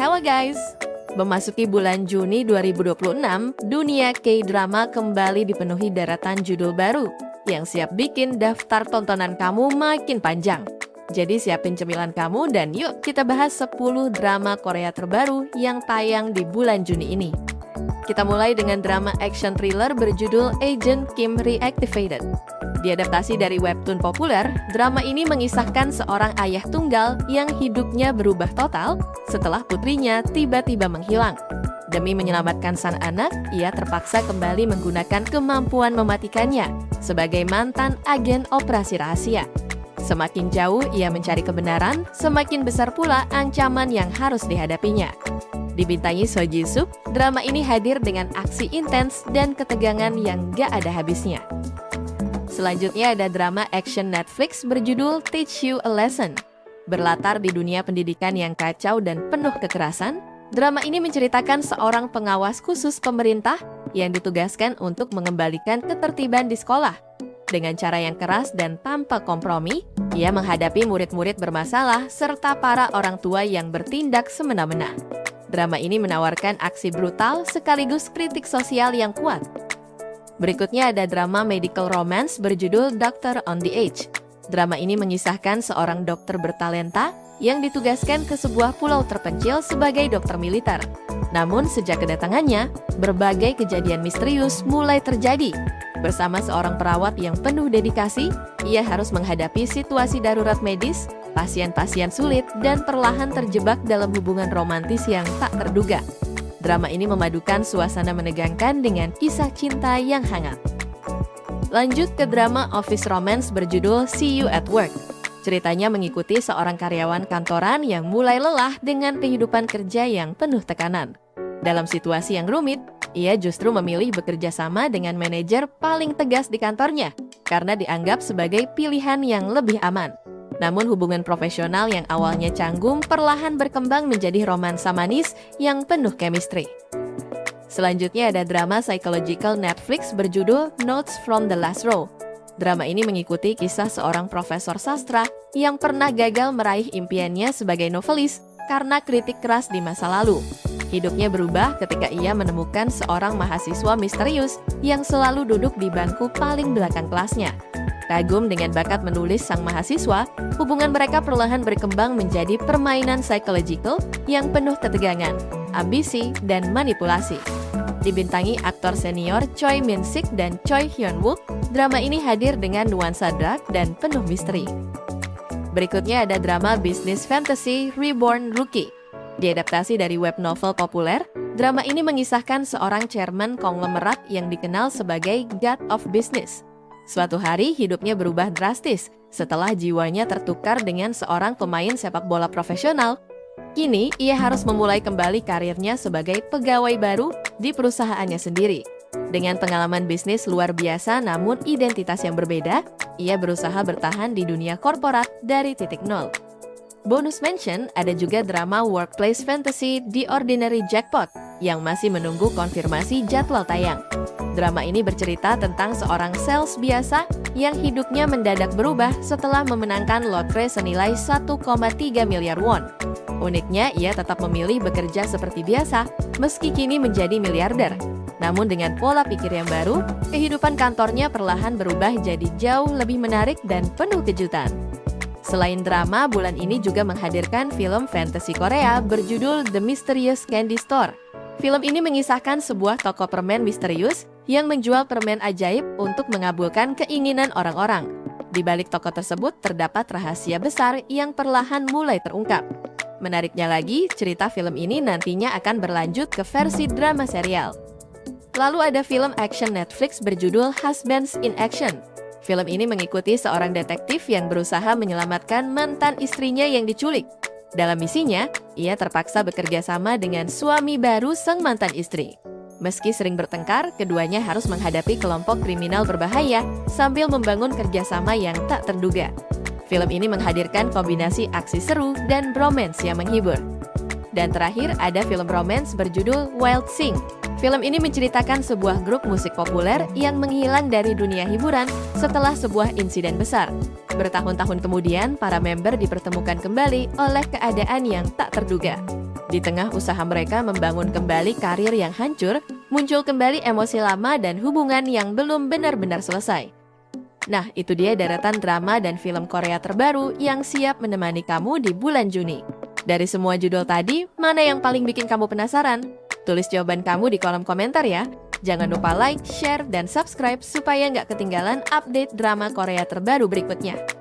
Hello guys! Memasuki bulan Juni 2026, dunia K-drama kembali dipenuhi daratan judul baru yang siap bikin daftar tontonan kamu makin panjang. Jadi siapin cemilan kamu dan yuk kita bahas 10 drama Korea terbaru yang tayang di bulan Juni ini. Kita mulai dengan drama action thriller berjudul Agent Kim Reactivated. Diadaptasi dari webtoon populer, drama ini mengisahkan seorang ayah tunggal yang hidupnya berubah total setelah putrinya tiba-tiba menghilang. Demi menyelamatkan sang anak, ia terpaksa kembali menggunakan kemampuan mematikannya sebagai mantan agen operasi rahasia. Semakin jauh ia mencari kebenaran, semakin besar pula ancaman yang harus dihadapinya. Dibintangi Seo Ji Suk, drama ini hadir dengan aksi intens dan ketegangan yang gak ada habisnya. Selanjutnya ada drama action Netflix berjudul Teach You a Lesson. Berlatar di dunia pendidikan yang kacau dan penuh kekerasan, drama ini menceritakan seorang pengawas khusus pemerintah yang ditugaskan untuk mengembalikan ketertiban di sekolah. Dengan cara yang keras dan tanpa kompromi, ia menghadapi murid-murid bermasalah serta para orang tua yang bertindak semena-mena. Drama ini menawarkan aksi brutal sekaligus kritik sosial yang kuat. Berikutnya ada drama medical romance berjudul Doctor on the Edge. Drama ini mengisahkan seorang dokter bertalenta yang ditugaskan ke sebuah pulau terpencil sebagai dokter militer. Namun sejak kedatangannya, berbagai kejadian misterius mulai terjadi. Bersama seorang perawat yang penuh dedikasi, ia harus menghadapi situasi darurat medis, pasien-pasien sulit, dan perlahan terjebak dalam hubungan romantis yang tak terduga. Drama ini memadukan suasana menegangkan dengan kisah cinta yang hangat. Lanjut ke drama office romance berjudul See You at Work. Ceritanya mengikuti seorang karyawan kantoran yang mulai lelah dengan kehidupan kerja yang penuh tekanan. Dalam situasi yang rumit, ia justru memilih bekerja sama dengan manajer paling tegas di kantornya karena dianggap sebagai pilihan yang lebih aman. Namun hubungan profesional yang awalnya canggung perlahan berkembang menjadi romansa manis yang penuh chemistry. Selanjutnya ada drama psychological Netflix berjudul Notes from the Last Row. Drama ini mengikuti kisah seorang profesor sastra yang pernah gagal meraih impiannya sebagai novelis karena kritik keras di masa lalu. Hidupnya berubah ketika ia menemukan seorang mahasiswa misterius yang selalu duduk di bangku paling belakang kelasnya. Kagum dengan bakat menulis sang mahasiswa, hubungan mereka perlahan berkembang menjadi permainan psychological yang penuh ketegangan, ambisi, dan manipulasi. Dibintangi aktor senior Choi Min Sik dan Choi Hyun Wook, drama ini hadir dengan nuansa dark dan penuh misteri. Berikutnya ada drama business fantasy Reborn Rookie. Diadaptasi dari web novel populer, drama ini mengisahkan seorang chairman konglomerat yang dikenal sebagai God of Business. Suatu hari hidupnya berubah drastis setelah jiwanya tertukar dengan seorang pemain sepak bola profesional. Kini ia harus memulai kembali karirnya sebagai pegawai baru di perusahaannya sendiri. Dengan pengalaman bisnis luar biasa namun identitas yang berbeda, ia berusaha bertahan di dunia korporat dari titik nol. Bonus mention, ada juga drama workplace fantasy The Ordinary Jackpot yang masih menunggu konfirmasi jadwal tayang. Drama ini bercerita tentang seorang sales biasa yang hidupnya mendadak berubah setelah memenangkan lotre senilai 1,3 miliar won. Uniknya, ia tetap memilih bekerja seperti biasa meski kini menjadi miliarder. Namun dengan pola pikir yang baru, kehidupan kantornya perlahan berubah jadi jauh lebih menarik dan penuh kejutan. Selain drama, bulan ini juga menghadirkan film fantasy Korea berjudul The Mysterious Candy Store. Film ini mengisahkan sebuah toko permen misterius yang menjual permen ajaib untuk mengabulkan keinginan orang-orang. Di balik toko tersebut terdapat rahasia besar yang perlahan mulai terungkap. Menariknya lagi, cerita film ini nantinya akan berlanjut ke versi drama serial. Lalu ada film action Netflix berjudul Husbands in Action. Film ini mengikuti seorang detektif yang berusaha menyelamatkan mantan istrinya yang diculik. Dalam misinya, ia terpaksa bekerja sama dengan suami baru sang mantan istri. Meski sering bertengkar, keduanya harus menghadapi kelompok kriminal berbahaya sambil membangun kerjasama yang tak terduga. Film ini menghadirkan kombinasi aksi seru dan bromance yang menghibur. Dan terakhir ada film romance berjudul Wild Sing. Film ini menceritakan sebuah grup musik populer yang menghilang dari dunia hiburan setelah sebuah insiden besar. Bertahun-tahun kemudian, para member dipertemukan kembali oleh keadaan yang tak terduga. Di tengah usaha mereka membangun kembali karir yang hancur, muncul kembali emosi lama dan hubungan yang belum benar-benar selesai. Nah, itu dia deretan drama dan film Korea terbaru yang siap menemani kamu di bulan Juni. Dari semua judul tadi, mana yang paling bikin kamu penasaran? Tulis jawaban kamu di kolom komentar ya. Jangan lupa like, share, dan subscribe supaya nggak ketinggalan update drama Korea terbaru berikutnya.